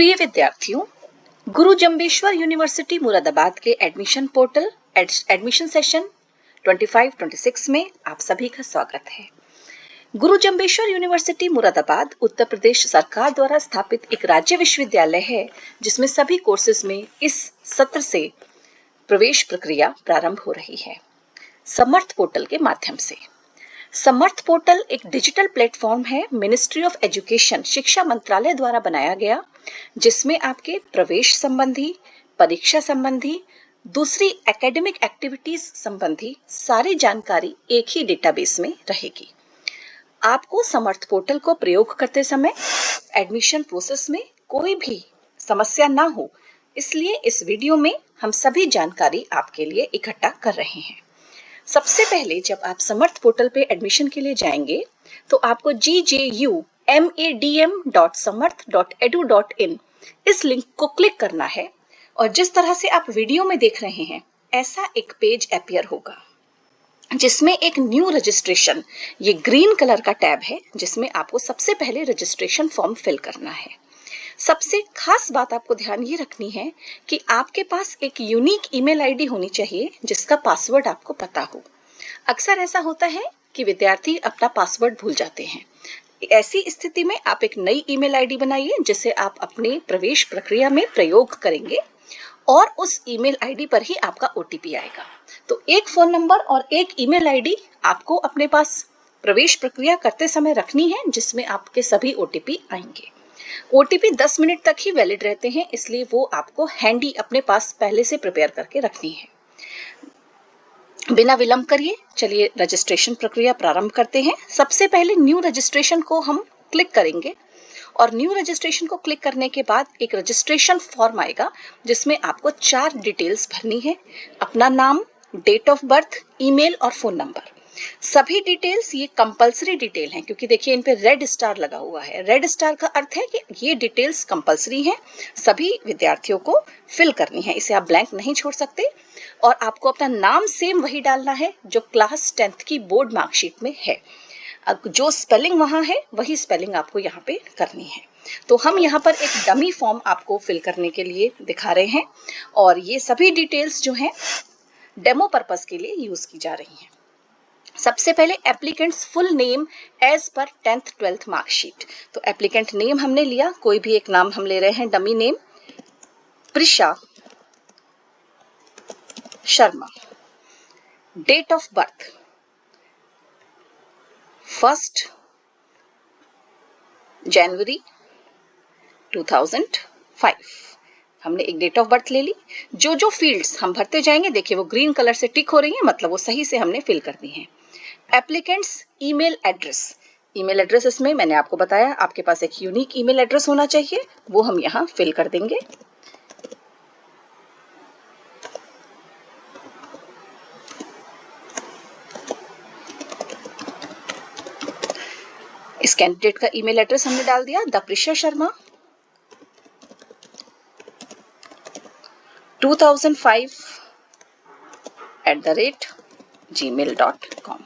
प्रिय विद्यार्थियों, गुरु जम्बेश्वर यूनिवर्सिटी मुरादाबाद के एडमिशन पोर्टल एडमिशन सेशन 25-26 में आप सभी का स्वागत है। गुरु जम्बेश्वर यूनिवर्सिटी मुरादाबाद उत्तर प्रदेश सरकार द्वारा स्थापित एक राज्य विश्वविद्यालय है जिसमें सभी कोर्सेज में इस सत्र से प्रवेश प्रक्रिया प्रारंभ हो रही है समर्थ पोर्टल के माध्यम से। समर्थ पोर्टल एक डिजिटल प्लेटफॉर्म है मिनिस्ट्री ऑफ एजुकेशन शिक्षा मंत्रालय द्वारा बनाया गया, जिसमें आपके प्रवेश संबंधी, परीक्षा संबंधी, दूसरी एकेडमिक एक्टिविटीज संबंधी सारी जानकारी एक ही डेटाबेस में रहेगी। आपको समर्थ पोर्टल को प्रयोग करते समय एडमिशन प्रोसेस में कोई भी समस्या ना हो, इसलिए इस वीडियो में हम सभी जानकारी आपके लिए इकट्ठा कर रहे हैं। सबसे पहले जब आप समर्थ पोर्टल पे एडमिशन के लिए जाएंगे तो आपको gjumadm.samarth.edu.in इस लिंक को क्लिक करना है और जिस तरह से आप वीडियो में देख रहे हैं ऐसा एक पेज अपीयर होगा जिसमें एक न्यू रजिस्ट्रेशन, ये ग्रीन कलर का टैब है जिसमें आपको सबसे पहले रजिस्ट्रेशन फॉर्म फिल करना है। सबसे खास बात आपको ध्यान ये रखनी है कि आपके पास एक यूनिक ईमेल आईडी होनी चाहिए जिसका पासवर्ड आपको पता हो। अक्सर ऐसा होता है कि विद्यार्थी अपना पासवर्ड भूल जाते हैं। ऐसी स्थिति में आप एक नई ईमेल आईडी बनाइए जिसे आप अपने प्रवेश प्रक्रिया में प्रयोग करेंगे और उस ईमेल आईडी पर ही आपका ओटीपी आएगा। तो एक फोन नंबर और एक ईमेल आईडी आपको अपने पास प्रवेश प्रक्रिया करते समय रखनी है जिसमें आपके सभी ओटीपी आएंगे। ओटीपी 10 मिनट तक ही वैलिड रहते हैं, इसलिए वो आपको हैंडी अपने पास पहले से प्रिपेयर करके रखनी है। बिना विलंब करिए चलिए रजिस्ट्रेशन प्रक्रिया प्रारंभ करते हैं। सबसे पहले न्यू रजिस्ट्रेशन को हम क्लिक करेंगे और न्यू रजिस्ट्रेशन को क्लिक करने के बाद एक रजिस्ट्रेशन फॉर्म आएगा जिसमें आपको 4 डिटेल्स भरनी है। अपना नाम, डेट ऑफ बर्थ, ईमेल और फोन नंबर। सभी डिटेल्स ये कंपलसरी डिटेल हैं क्योंकि देखिए इन पे रेड स्टार लगा हुआ है। रेड स्टार का अर्थ है कि ये डिटेल्स कंपलसरी हैं, सभी विद्यार्थियों को फिल करनी है, इसे आप ब्लैंक नहीं छोड़ सकते। और आपको अपना नाम सेम वही डालना है जो क्लास 10th की बोर्ड मार्कशीट में है। अब जो स्पेलिंग वहां है वही स्पेलिंग आपको यहाँ पे करनी है। तो हम यहाँ पर एक डमी फॉर्म आपको फिल करने के लिए दिखा रहे हैं और ये सभी डिटेल्स जो हैं डेमो पर्पस के लिए यूज की जा रही हैं। सबसे पहले applicants full name as per 10th 12th marksheet. तो एप्लीकेंट नेम हमने लिया, कोई भी एक नाम हम ले रहे हैं, dummy name Prisha Sharma. Date of birth 1 जनवरी 2005। हमने एक डेट ऑफ बर्थ ले ली। जो फील्ड्स हम भरते जाएंगे देखिए वो ग्रीन कलर से टिक हो रही है, मतलब वो सही से हमने फिल करनी है। Applicants email address, email address इसमें मैंने आपको बताया आपके पास एक यूनिक ईमेल एड्रेस होना चाहिए, वो हम यहाँ फिल कर देंगे। इस कैंडिडेट का ईमेल एड्रेस हमने डाल दिया, द प्रिशा शर्मा 2005@gmail.com।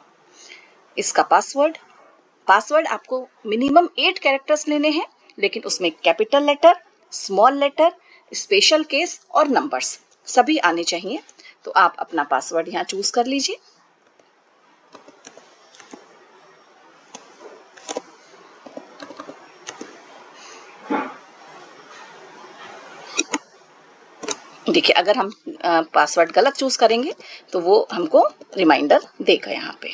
इसका पासवर्ड आपको मिनिमम 8 कैरेक्टर्स लेने हैं, लेकिन उसमें capital letter, small letter, special case और नंबर्स सभी आने चाहिए। तो आप अपना पासवर्ड यहाँ चूज कर लीजिए। देखिए अगर हम पासवर्ड गलत चूज करेंगे तो वो हमको रिमाइंडर देगा यहाँ पे।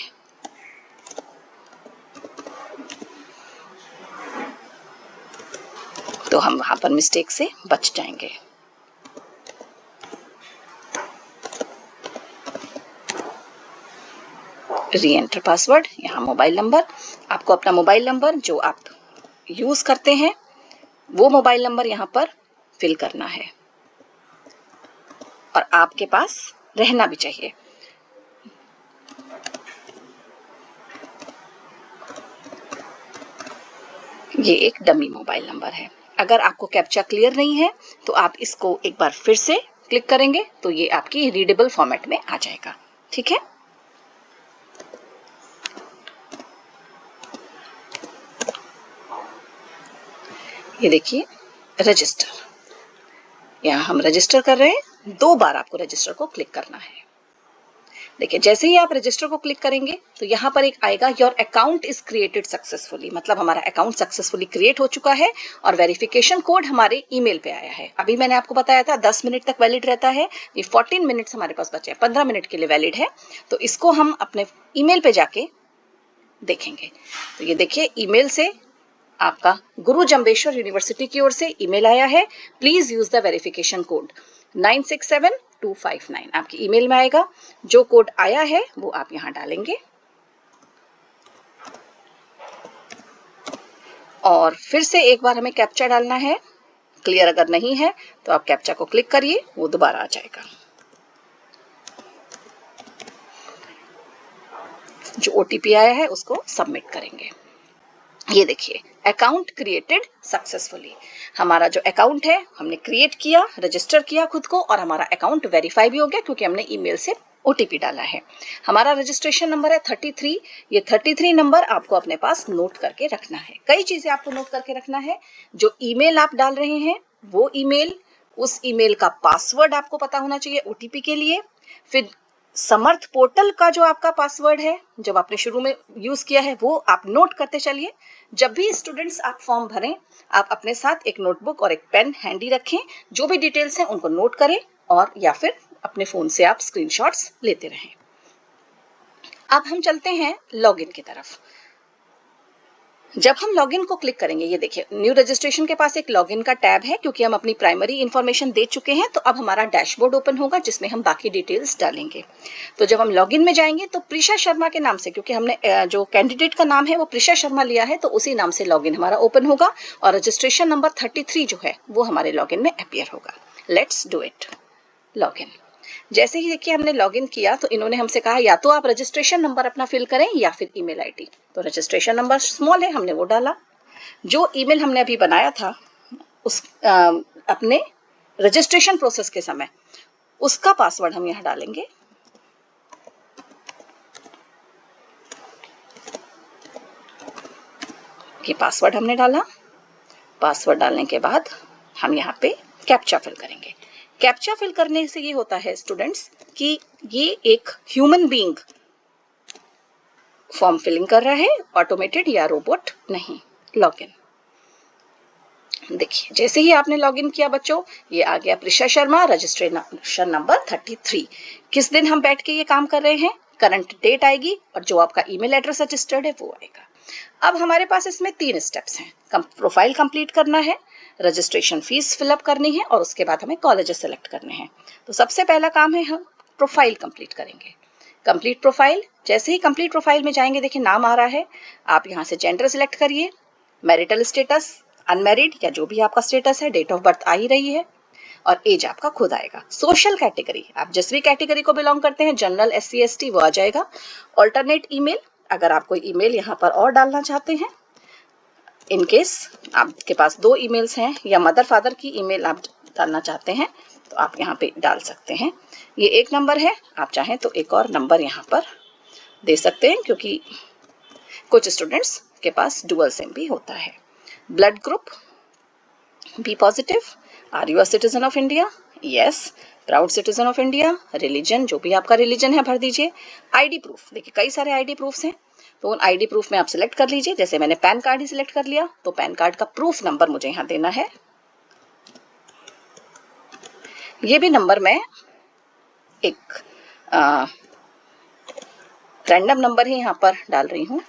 तो हम वहां पर मिस्टेक से बच जाएंगे। री एंटर पासवर्ड, यहाँ मोबाइल नंबर, आपको अपना मोबाइल नंबर जो आप यूज करते हैं वो मोबाइल नंबर यहाँ पर फिल करना है और आपके पास रहना भी चाहिए। ये एक डमी मोबाइल नंबर है। अगर आपको कैप्चा क्लियर नहीं है तो आप इसको एक बार फिर से क्लिक करेंगे तो ये आपकी रीडेबल फॉर्मेट में आ जाएगा। ठीक है, ये देखिए रजिस्टर, यहाँ हम रजिस्टर कर रहे हैं, 2 बार आपको रजिस्टर को क्लिक करना है। देखिए जैसे ही आप रजिस्टर को क्लिक करेंगे तो यहाँ पर एक आएगा your account is created successfully, मतलब हमारा अकाउंट सक्सेसफुली क्रिएट हो चुका है और वेरिफिकेशन कोड हमारे ईमेल पे आया है। अभी मैंने आपको बताया था 10 मिनट तक वैलिड रहता है, ये 14 मिनट्स हमारे पास बचे हैं, 15 मिनट के लिए वैलिड है। तो इसको हम अपने ईमेल पे जाके देखेंगे। तो ये देखिए ईमेल से आपका गुरु जंबेश्वर यूनिवर्सिटी की ओर से ईमेल आया है, please use the verification code 967259 आपकी ईमेल में आएगा। जो कोड आया है वो आप यहां डालेंगे और फिर से एक बार हमें कैप्चा डालना है। क्लियर अगर नहीं है तो आप कैप्चा को क्लिक करिए, वो दोबारा आ जाएगा। जो ओटीपी आया है उसको सबमिट करेंगे। ये देखिए अकाउंट क्रिएटेड सक्सेसफुली, हमारा जो अकाउंट है हमने क्रिएट किया, रजिस्टर किया खुद को और हमारा अकाउंट वेरीफाई भी हो गया क्योंकि हमने ईमेल से ओटीपी डाला है। हमारा रजिस्ट्रेशन नंबर है 33। ये 33 नंबर आपको अपने पास नोट करके रखना है। कई चीजें आपको नोट करके रखना है। जो ईमेल आप डाल रहे हैं वो ईमेल, उस ईमेल का पासवर्ड आपको पता होना चाहिए ओटीपी के लिए। फिर समर्थ पोर्टल का जो आपका पासवर्ड है जब आपने शुरू में यूज किया है वो आप नोट करते चलिए। जब भी स्टूडेंट्स आप फॉर्म भरें आप अपने साथ एक नोटबुक और एक पेन हैंडी रखें, जो भी डिटेल्स हैं उनको नोट करें और या फिर अपने फोन से आप स्क्रीनशॉट्स लेते रहें। अब हम चलते हैं लॉगिन की तरफ। जब हम लॉगिन को क्लिक करेंगे, ये देखिए न्यू रजिस्ट्रेशन के पास एक लॉगिन का टैब है क्योंकि हम अपनी प्राइमरी इंफॉर्मेशन दे चुके हैं। तो अब हमारा डैशबोर्ड ओपन होगा जिसमें हम बाकी डिटेल्स डालेंगे। तो जब हम लॉगिन में जाएंगे तो प्रिशा शर्मा के नाम से, क्योंकि हमने जो कैंडिडेट का नाम है वो प्रिशा शर्मा लिया है, तो उसी नाम से लॉगिन हमारा ओपन होगा और रजिस्ट्रेशन नंबर 33 जो है वो हमारे लॉगिन में अपीयर होगा। Let's do it. लॉगिन जैसे ही देखिए हमने लॉगिन किया तो इन्होंने हमसे कहा या तो आप रजिस्ट्रेशन नंबर अपना फिल करें या फिर ईमेल आईडी। तो रजिस्ट्रेशन नंबर स्मॉल है, हमने वो डाला। जो ईमेल हमने अभी बनाया था उस अपने रजिस्ट्रेशन प्रोसेस के समय, उसका पासवर्ड हम यहाँ डालेंगे। ये पासवर्ड हमने डाला। पासवर्ड डालने के बाद हम यहाँ पे कैप्चा फिल करेंगे। कैप्चा फिल करने से ये होता है स्टूडेंट्स कि ये एक ह्यूमन बीइंग फॉर्म फिलिंग कर रहा है, ऑटोमेटेड या रोबोट नहीं। लॉगिन देखिए जैसे ही आपने लॉगिन किया बच्चों, ये आ गया प्रिशा शर्मा, रजिस्ट्रेशन नंबर 33। किस दिन हम बैठ के ये काम कर रहे हैं, करंट डेट आएगी और जो आपका ईमेल एड्रेस रजिस्टर्ड है वो आएगा। अब हमारे पास इसमें 3 स्टेप्स हैं। प्रोफाइल कंप्लीट करना है, रजिस्ट्रेशन फीस फिलअप करनी है और उसके बाद हमें कॉलेजेस सेलेक्ट करने हैं। तो सबसे पहला काम है हम प्रोफाइल कंप्लीट करेंगे। कंप्लीट प्रोफाइल, जैसे ही कंप्लीट प्रोफाइल में जाएंगे देखिए नाम आ रहा है, आप यहाँ से जेंडर सिलेक्ट करिए, मैरिटल स्टेटस अनमैरिड या जो भी आपका स्टेटस है, डेट ऑफ बर्थ आ ही रही है और एज आपका खुद आएगा। सोशल कैटेगरी आप जिस भी कैटेगरी को बिलोंग करते हैं, जनरल, SC ST वो आ जाएगा। ऑल्टरनेट ईमेल, अगर आप कोई ईमेल यहाँ पर और डालना चाहते हैं, इन केस आपके पास 2 ईमेल्स हैं या मदर फादर की ईमेल आप डालना चाहते हैं तो आप यहाँ पे डाल सकते हैं। ये एक नंबर है, आप चाहें तो एक और नंबर यहाँ पर दे सकते हैं क्योंकि कुछ स्टूडेंट्स के पास डुअल सिम भी होता है। Blood group B positive, are you a citizen of India, yes, proud citizen of India, religion जो भी आपका रिलीजन है भर दीजिए। आईडी प्रूफ, देखिए कई सारे आईडी प्रूफ्स हैं तो उन आईडी प्रूफ में आप सिलेक्ट कर लीजिए। जैसे मैंने पैन कार्ड ही सिलेक्ट कर लिया तो पैन कार्ड का प्रूफ नंबर मुझे यहाँ देना है। ये भी नंबर मैं एक रैंडम नंबर ही यहाँ पर डाल रही हूँ।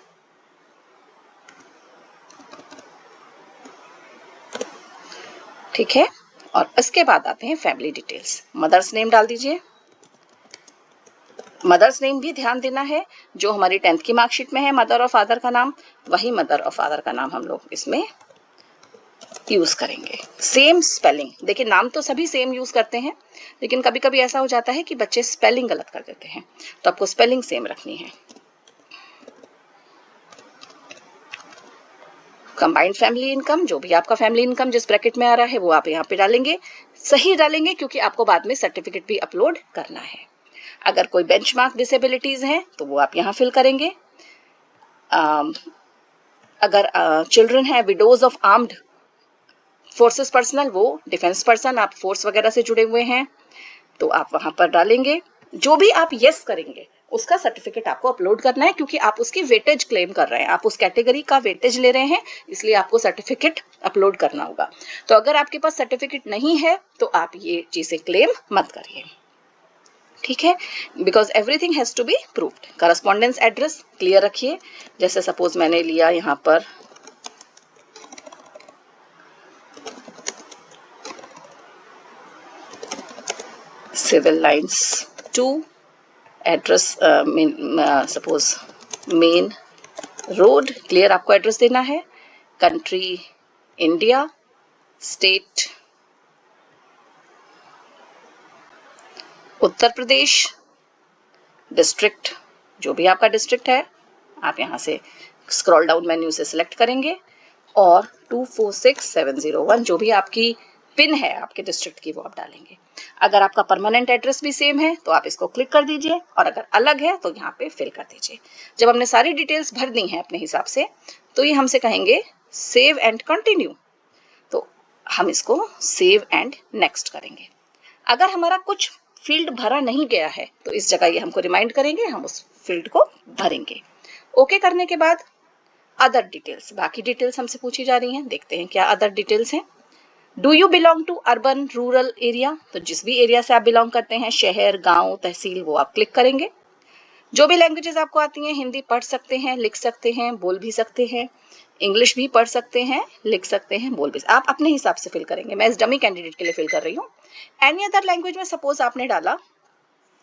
ठीक है, और इसके बाद आते हैं फैमिली डिटेल्स। मदर्स नेम डाल दीजिए। मदर्स नेम भी ध्यान देना है, जो हमारी 10th की मार्कशीट में है मदर और फादर का नाम, वही मदर और फादर का नाम हम लोग इसमें यूज करेंगे। सेम स्पेलिंग, देखिए नाम तो सभी सेम यूज करते हैं लेकिन कभी कभी ऐसा हो जाता है कि बच्चे स्पेलिंग गलत कर देते हैं, तो आपको स्पेलिंग सेम रखनी है। कंबाइंड फैमिली इनकम, जो भी आपका फैमिली इनकम जिस ब्रैकेट में आ रहा है वो आप यहाँ पे डालेंगे। सही डालेंगे क्योंकि आपको बाद में सर्टिफिकेट भी अपलोड करना है। अगर कोई बेंचमार्क डिसेबिलिटीज हैं तो वो आप यहाँ फिल करेंगे। अगर चिल्ड्रन है widows of armed forces personal, वो डिफेंस पर्सन, आप फोर्स वगैरह से जुड़े हुए हैं तो आप वहां पर डालेंगे। जो भी आप यस करेंगे उसका सर्टिफिकेट आपको अपलोड करना है, क्योंकि आप उसकी वेटेज क्लेम कर रहे हैं, आप उस कैटेगरी का वेटेज ले रहे हैं, इसलिए आपको सर्टिफिकेट अपलोड करना होगा। तो अगर आपके पास सर्टिफिकेट नहीं है तो आप ये चीजें क्लेम मत करिए, ठीक है, because everything has to be proved. Correspondence address clear रखिए। जैसे सपोज मैंने लिया यहाँ पर Civil Lines 2, address suppose main road, clear आपको एड्रेस देना है। Country India, state Uttar Pradesh, district जो भी आपका डिस्ट्रिक्ट है आप यहाँ से स्क्रॉल डाउन मेन्यू से सिलेक्ट करेंगे, और 246701 जो भी आपकी पिन है आपके डिस्ट्रिक्ट की वो आप डालेंगे। अगर आपका परमानेंट एड्रेस भी सेम है तो आप इसको क्लिक कर दीजिए, और अगर अलग है तो यहाँ पे फिल कर दीजिए। जब हमने सारी डिटेल्स भर दी हैं अपने हिसाब से तो ये हमसे कहेंगे सेव एंड कंटिन्यू, तो हम इसको सेव एंड नेक्स्ट करेंगे। अगर हमारा कुछ फील्ड भरा नहीं गया है तो इस जगह ये हमको रिमाइंड करेंगे, हम उस फील्ड को भरेंगे। ओके करने के बाद अदर डिटेल्स, बाकी डिटेल्स हमसे पूछी जा रही हैं, देखते हैं क्या अदर डिटेल्स हैं। Do you belong to urban rural area, तो जिस भी एरिया से आप बिलोंग करते हैं, शहर गांव तहसील, वो आप क्लिक करेंगे। जो भी लैंग्वेजेस आपको आती हैं, हिंदी पढ़ सकते हैं, लिख सकते हैं, बोल भी सकते हैं, इंग्लिश भी पढ़ सकते हैं, लिख सकते हैं, बोल भी, आप अपने हिसाब से फिल करेंगे। मैं इस डमी कैंडिडेट के लिए फिल कर रही हूँ। एनी अदर लैंग्वेज में सपोज आपने डाला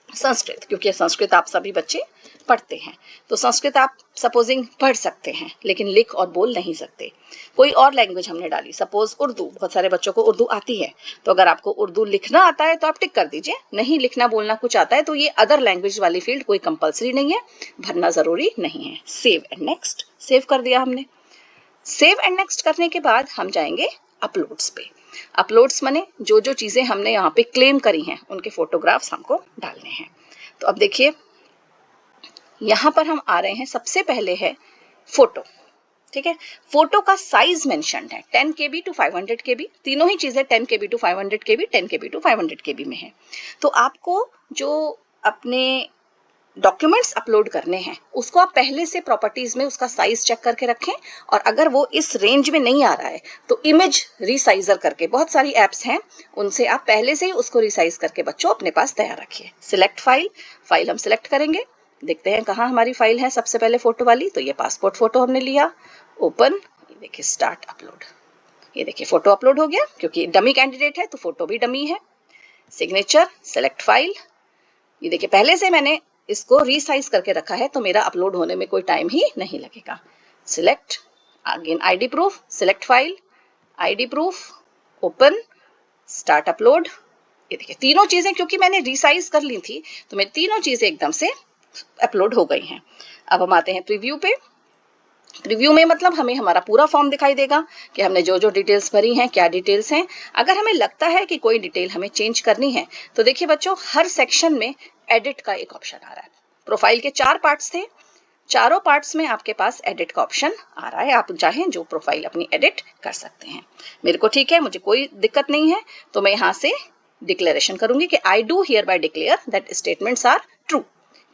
संस्कृत, क्योंकि संस्कृत आप सभी बच्चे पढ़ते हैं, तो संस्कृत आप सपोजिंग पढ़ सकते हैं लेकिन लिख और बोल नहीं सकते। कोई और लैंग्वेज हमने डाली, सपोज उर्दू, बहुत सारे बच्चों को उर्दू आती है, तो अगर आपको उर्दू लिखना आता है तो आप टिक कर दीजिए, नहीं लिखना बोलना कुछ आता है तो ये अदर लैंग्वेज वाली फील्ड कोई कंपलसरी नहीं है, भरना जरूरी नहीं है। सेव एंड नेक्स्ट, सेव कर दिया हमने। सेव एंड नेक्स्ट करने के बाद हम जाएंगे अपलोड्स पे। अपलोड्स माने जो जो चीजें हमने यहाँ पे क्लेम करी हैं उनके फोटोग्राफ्स हमको डालने हैं। तो अब देखिए यहाँ पर हम आ रहे हैं, सबसे पहले है फोटो, ठीक है। फोटो का साइज मेंशन्ड है 10 KB टू 500 KB, तीनों ही चीजें 10 KB to 500 KB, 10 KB to 500 KB में है। तो आपको जो अपने डॉक्यूमेंट्स अपलोड करने हैं उसको आप पहले से प्रॉपर्टीज में उसका साइज चेक करके रखें, और अगर वो इस रेंज में नहीं आ रहा है तो इमेज रिसाइजर करके बहुत सारी एप्स हैं, उनसे आप पहले से ही उसको रिसाइज करके बच्चों अपने पास तैयार रखिए। सिलेक्ट फाइल, फाइल हम सिलेक्ट करेंगे, देखते हैं कहाँ हमारी फाइल है सबसे पहले फोटो वाली, तो ये पासपोर्ट फोटो हमने लिया। ओपन, ये देखिए स्टार्ट अपलोड, ये देखिए फोटो अपलोड हो गया, क्योंकि डमी कैंडिडेट है तो फोटो भी डमी है। सिग्नेचर, सेलेक्ट फाइल, ये देखिए पहले से मैंने इसको रीसाइज करके रखा है तो मेरा अपलोड होने में कोई टाइम ही नहीं लगेगा। Select, again ID proof, select file, ID proof, open, start upload. ये देखिए तीनों चीजें क्योंकि मैंने रीसाइज कर ली थी तो मेरी तीनों चीजें एकदम से अपलोड हो गई हैं। अब हम आते हैं प्रीव्यू पे। प्रीव्यू में मतलब हमें हमारा पूरा फॉर्म दिखाई देगा कि हमने जो जो डिटेल्स भरी हैं क्या डिटेल्स हैं। अगर हमें लगता है कि कोई डिटेल हमें चेंज करनी है तो देखिए बच्चों हर सेक्शन में एडिट का एक ऑप्शन आ रहा है। प्रोफाइल के 4 पार्ट्स थे, चारों पार्ट्स में आपके पास एडिट का ऑप्शन आ रहा है, आप चाहें जो प्रोफाइल अपनी एडिट कर सकते हैं। मेरे को ठीक है, मुझे कोई दिक्कत नहीं है, तो मैं यहाँ से डिक्लेरेशन करूंगी कि I do hereby declare that statements are true.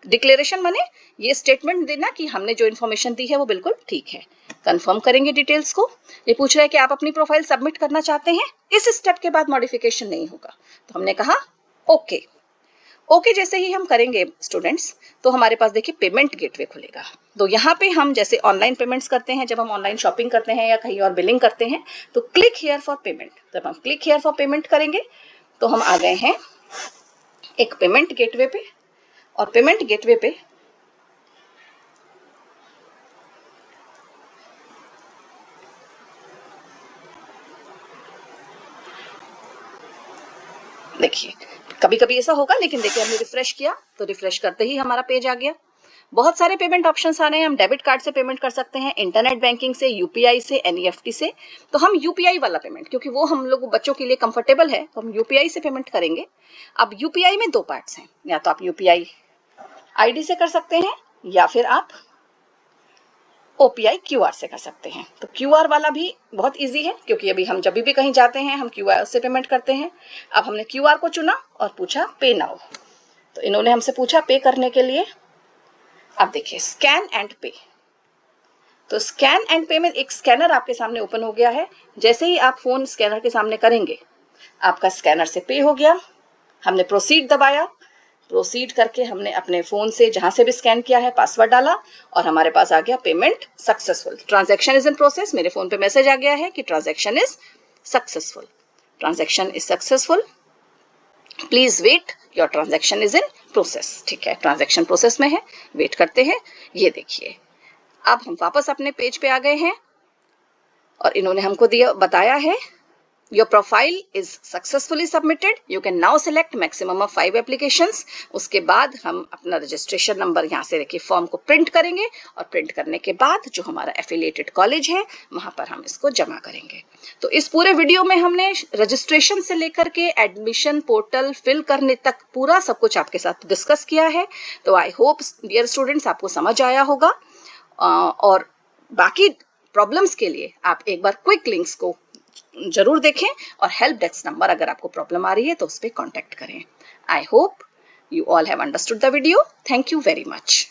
Declaration माने ये स्टेटमेंट देना कि हमने जो इन्फॉर्मेशन दी है वो बिल्कुल ठीक है। कंफर्म करेंगे डिटेल्स को। ये पूछ रहा है कि आप अपनी प्रोफाइल सबमिट करना चाहते हैं, इस स्टेप के बाद मॉडिफिकेशन नहीं होगा, तो हमने कहा ओके। ओके जैसे ही हम करेंगे स्टूडेंट्स तो हमारे पास देखिए पेमेंट गेटवे खुलेगा। तो यहाँ पे हम जैसे ऑनलाइन पेमेंट्स करते हैं, जब हम ऑनलाइन शॉपिंग करते हैं या कहीं और बिलिंग करते हैं तो क्लिक हियर फॉर पेमेंट, जब हम क्लिक हियर फॉर पेमेंट करेंगे तो हम आ गए हैं एक पेमेंट गेटवे पे। और पेमेंट गेटवे पे देखिए कभी कभी ऐसा होगा, लेकिन देखिए हमने रिफ्रेश किया तो रिफ्रेश करते ही हमारा पेज आ गया। बहुत सारे पेमेंट ऑप्शंस आ रहे हैं, हम डेबिट कार्ड से पेमेंट कर सकते हैं, इंटरनेट बैंकिंग से, यूपीआई से, एनईएफटी से। तो हम यूपीआई वाला पेमेंट, क्योंकि वो हम लोग बच्चों के लिए कंफर्टेबल है, तो हम यूपीआई से पेमेंट करेंगे। अब यूपीआई में 2 पार्ट्स हैं, या तो आप यूपीआई आईडी से कर सकते हैं या फिर आप OPI QR से कर सकते हैं। तो QR वाला भी बहुत इजी है, क्योंकि अभी हम जब भी कहीं जाते हैं हम QR से पेमेंट करते हैं। अब हमने QR को चुना और पूछा पे नाउ, तो इन्होंने हमसे पूछा पे करने के लिए। अब देखिए स्कैन एंड पे, तो स्कैन एंड पे में एक स्कैनर आपके सामने ओपन हो गया है। जैसे ही आप फोन स्कैनर के सामने करेंगे आपका स्कैनर से पे हो गया। हमने प्रोसीड दबाया, प्रोसीड करके हमने अपने फोन से जहां से भी स्कैन किया है पासवर्ड डाला और हमारे पास आ गया payment successful, transaction is in process. मेरे फोन पे मैसेज आ गया है कि transaction is successful, transaction is successful, please wait, your transaction is in process. ठीक है, ट्रांजैक्शन प्रोसेस में है, वेट करते हैं। ये देखिए अब हम वापस अपने पेज पे आ गए हैं और इन्होंने हमको बताया है Your profile is successfully submitted. You can now select maximum of 5 applications. उसके बाद हम अपना रजिस्ट्रेशन नंबर यहाँ से देखिए फॉर्म को प्रिंट करेंगे और प्रिंट करने के बाद जो हमारा एफिलिएटेड कॉलेज है वहाँ पर हम इसको जमा करेंगे। तो इस पूरे वीडियो में हमने रजिस्ट्रेशन से लेकर के एडमिशन पोर्टल फिल करने तक पूरा सब कुछ आपके साथ डिस्कस किया है। तो आई होप डियर स्टूडेंट्स आपको समझ आया होगा। और बाकी प्रॉब्लम्स के लिए आप एक बार क्विक लिंक्स को जरूर देखें और हेल्प डेस्क नंबर अगर आपको प्रॉब्लम आ रही है तो उस पर कॉन्टैक्ट करें। I hope you all have understood the video. Thank you very much.